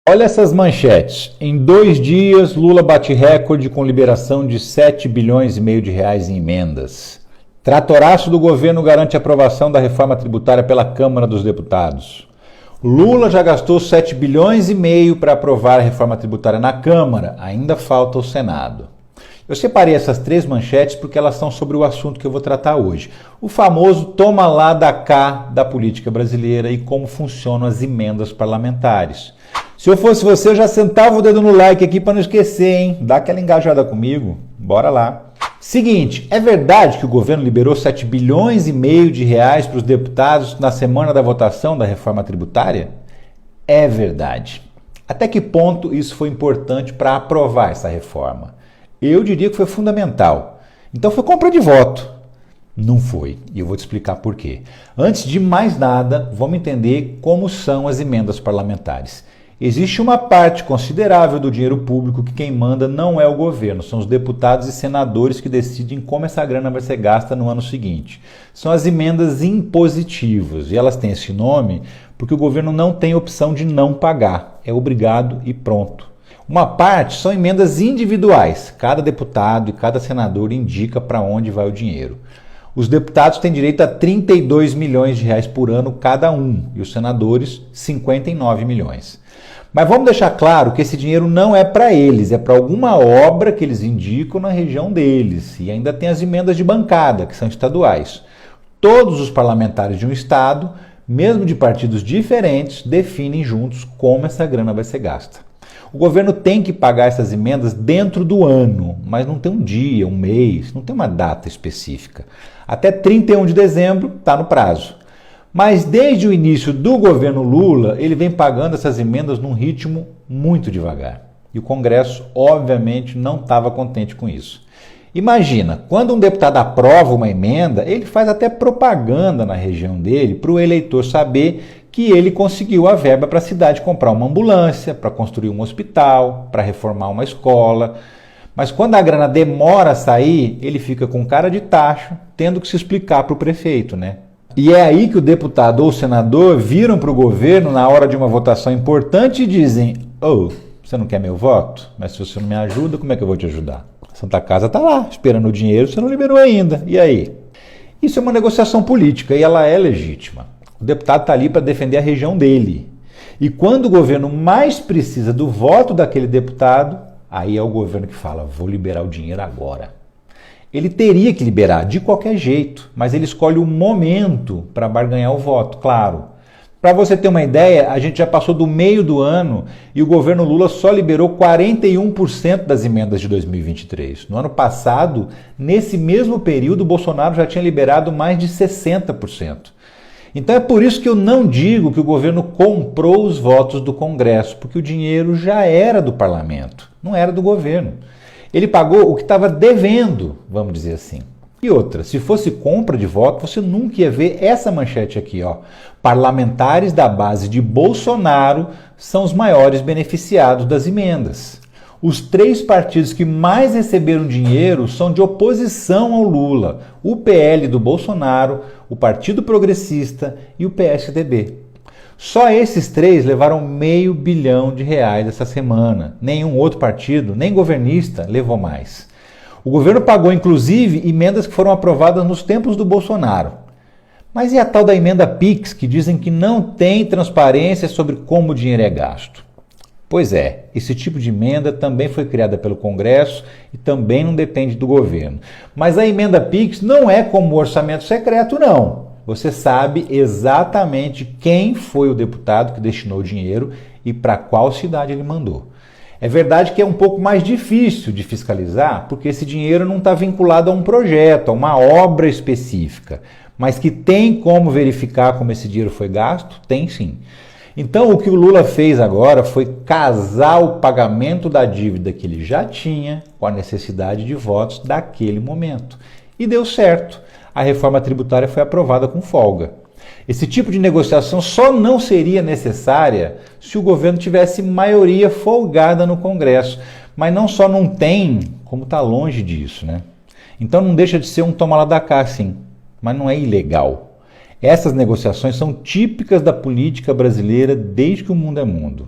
Olha essas manchetes. Em 2 dias, Lula bate recorde com liberação de 7 bilhões e meio de reais em emendas. Tratoraço do governo garante aprovação da reforma tributária pela Câmara dos Deputados. Lula já gastou 7 bilhões e meio para aprovar a reforma tributária na Câmara. Ainda falta o Senado. Eu separei essas 3 manchetes porque elas são sobre o assunto que eu vou tratar hoje. O famoso toma lá da cá da política brasileira e como funcionam as emendas parlamentares. Se eu fosse você, eu já sentava o dedo no like aqui para não esquecer, hein? Dá aquela engajada comigo. Bora lá. Seguinte, é verdade que o governo liberou 7 bilhões e meio de reais para os deputados na semana da votação da reforma tributária? É verdade. Até que ponto isso foi importante para aprovar essa reforma? Eu diria que foi fundamental. Então foi compra de voto. Não foi, e eu vou te explicar por quê. Antes de mais nada, vamos entender como são as emendas parlamentares. Existe uma parte considerável do dinheiro público que quem manda não é o governo, são os deputados e senadores que decidem como essa grana vai ser gasta no ano seguinte. São as emendas impositivas, e elas têm esse nome porque o governo não tem opção de não pagar, é obrigado e pronto. Uma parte são emendas individuais, cada deputado e cada senador indica para onde vai o dinheiro. Os deputados têm direito a 32 milhões de reais por ano cada um, e os senadores 59 milhões. Mas vamos deixar claro que esse dinheiro não é para eles, é para alguma obra que eles indicam na região deles. E ainda tem as emendas de bancada, que são estaduais. Todos os parlamentares de um estado, mesmo de partidos diferentes, definem juntos como essa grana vai ser gasta. O governo tem que pagar essas emendas dentro do ano, mas não tem um dia, um mês, não tem uma data específica. Até 31 de dezembro está no prazo. Mas desde o início do governo Lula, ele vem pagando essas emendas num ritmo muito devagar. E o Congresso, obviamente, não estava contente com isso. Imagina, quando um deputado aprova uma emenda, ele faz até propaganda na região dele para o eleitor saber que ele conseguiu a verba para a cidade comprar uma ambulância, para construir um hospital, para reformar uma escola. Mas quando a grana demora a sair, ele fica com cara de tacho, tendo que se explicar para o prefeito, né? E é aí que o deputado ou o senador viram para o governo na hora de uma votação importante e dizem: "Oh, você não quer meu voto? Mas se você não me ajuda, como é que eu vou te ajudar? A Santa Casa está lá, esperando o dinheiro, você não liberou ainda. E aí?" Isso é uma negociação política e ela é legítima. O deputado está ali para defender a região dele. E quando o governo mais precisa do voto daquele deputado, aí é o governo que fala: "Vou liberar o dinheiro agora." Ele teria que liberar de qualquer jeito, mas ele escolhe o momento para barganhar o voto, claro. Para você ter uma ideia, a gente já passou do meio do ano e o governo Lula só liberou 41% das emendas de 2023. No ano passado, nesse mesmo período, o Bolsonaro já tinha liberado mais de 60%. Então é por isso que eu não digo que o governo comprou os votos do Congresso, porque o dinheiro já era do parlamento, não era do governo. Ele pagou o que estava devendo, vamos dizer assim. E outra, se fosse compra de voto, você nunca ia ver essa manchete aqui, ó. Parlamentares da base de Bolsonaro são os maiores beneficiados das emendas. Os 3 partidos que mais receberam dinheiro são de oposição ao Lula: o PL do Bolsonaro, o Partido Progressista e o PSDB. Só esses 3 levaram R$500 milhão essa semana. Nenhum outro partido, nem governista, levou mais. O governo pagou, inclusive, emendas que foram aprovadas nos tempos do Bolsonaro. Mas e a tal da emenda PIX, que dizem que não tem transparência sobre como o dinheiro é gasto? Pois é, esse tipo de emenda também foi criada pelo Congresso e também não depende do governo. Mas a emenda PIX não é como o orçamento secreto, não. Você sabe exatamente quem foi o deputado que destinou o dinheiro e para qual cidade ele mandou. É verdade que é um pouco mais difícil de fiscalizar, porque esse dinheiro não está vinculado a um projeto, a uma obra específica. Mas que tem como verificar como esse dinheiro foi gasto? Tem sim. Então o que o Lula fez agora foi casar o pagamento da dívida que ele já tinha com a necessidade de votos daquele momento. E deu certo. A reforma tributária foi aprovada com folga. Esse tipo de negociação só não seria necessária se o governo tivesse maioria folgada no Congresso. Mas não só não tem, como está longe disso, né? Então não deixa de ser um toma lá da cá, sim. Mas não é ilegal. Essas negociações são típicas da política brasileira desde que o mundo é mundo.